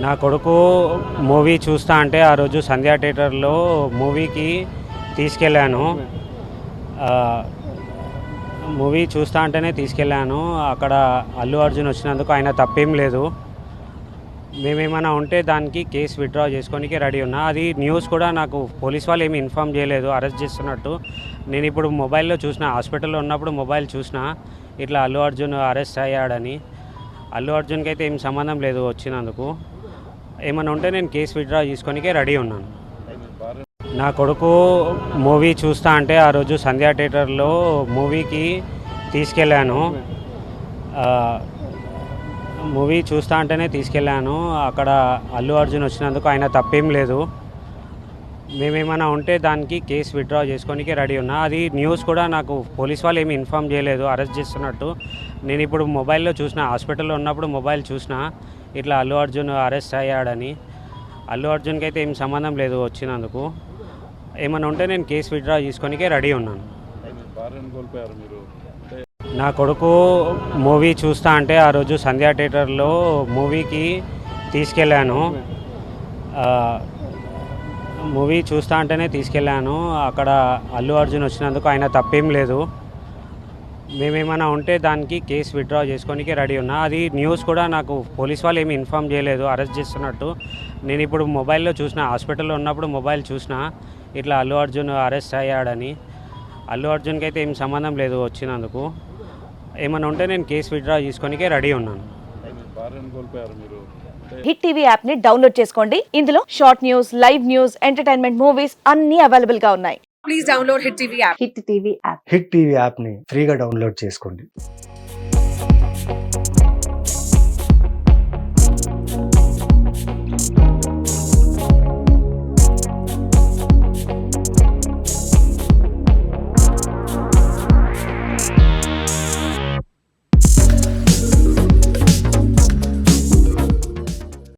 నా కొడుకు మూవీ చూస్తా అంటే ఆ రోజు సంధ్యా థియేటర్లో మూవీకి తీసుకెళ్ళాను. మూవీ చూస్తా అంటేనే తీసుకెళ్ళాను. అక్కడ అల్లు అర్జున్ వచ్చినందుకు ఆయన తప్పేం లేదు. మేమేమైనా ఉంటే దానికి కేసు విత్డ్రా చేసుకోనికి రెడీ ఉన్నా. అది న్యూస్ కూడా నాకు పోలీస్ వాళ్ళు ఏమి ఇన్ఫామ్ చేయలేదు అరెస్ట్ చేస్తున్నట్టు. నేను ఇప్పుడు మొబైల్లో చూసిన, హాస్పిటల్లో ఉన్నప్పుడు మొబైల్ చూసిన ఇట్లా అల్లు అర్జున్ అరెస్ట్ అయ్యాడని. అల్లు అర్జున్కి అయితే ఏం సంబంధం లేదు వచ్చినందుకు. ఏమైనా ఉంటే నేను కేసు విత్డ్రా చేసుకోనికే రెడీ ఉన్నాను. నా కొడుకు మూవీ చూస్తా అంటే ఆ రోజు సంధ్యా థియేటర్లో మూవీకి తీసుకెళ్ళాను. మూవీ చూస్తా అంటేనే తీసుకెళ్ళాను. అక్కడ అల్లు అర్జున్ వచ్చినందుకు ఆయన తప్పేం లేదు. మేమేమైనా ఉంటే దానికి కేసు విత్డ్రా చేసుకోనికే రెడీ ఉన్నా. అది న్యూస్ కూడా నాకు పోలీస్ వాళ్ళు ఏమి ఇన్ఫామ్ చేయలేదు అరెస్ట్ చేస్తున్నట్టు. నేను ఇప్పుడు మొబైల్లో చూసిన, హాస్పిటల్లో ఉన్నప్పుడు మొబైల్ చూసిన ఇట్లా అల్లు అర్జున్ అరెస్ట్ అయ్యాడని. అల్లు అర్జున్కి అయితే ఏం సంబంధం లేదు వచ్చినందుకు. ఏమైనా ఉంటే నేను కేసు విత్డ్రా చేసుకోనికే రెడీ ఉన్నాను. నా కొడుకు మూవీ చూస్తా అంటే ఆ రోజు సంధ్యా థియేటర్లో మూవీకి తీసుకెళ్ళాను. మూవీ చూస్తా అంటేనే తీసుకెళ్ళాను. అక్కడ అల్లు అర్జున్ వచ్చినందుకు ఆయన తప్పేం లేదు. మేమేమైనా ఉంటే దానికి కేసు విత్డ్రా చేసుకోనికే రెడీ ఉన్నా. అది న్యూస్ కూడా నాకు పోలీస్ వాళ్ళు ఏమి ఇన్ఫామ్ చేయలేదు అరెస్ట్ చేస్తున్నట్టు. నేను ఇప్పుడు మొబైల్లో చూసిన, హాస్పిటల్లో ఉన్నప్పుడు మొబైల్ చూసిన ఇట్లా అల్లు అర్జున్ అరెస్ట్ అయ్యాడని. అల్లు అర్జున్కి అయితే ఏం సంబంధం లేదు వచ్చినందుకు. ఏమైనా ఉంటే నేను కేసు విత్డ్రా చేసుకోనికే రెడీ ఉన్నాను. హిట్ టీవీ యాప్ ని డౌన్లోడ్ చేసుకోండి. ఇందులో short news, live news, entertainment movies అన్ని అవైలబుల్ గా ఉన్నాయి. Please download hit TV app. Hit TV యాప్ని ఫ్రీగా డౌన్లోడ్ చేసుకోండి.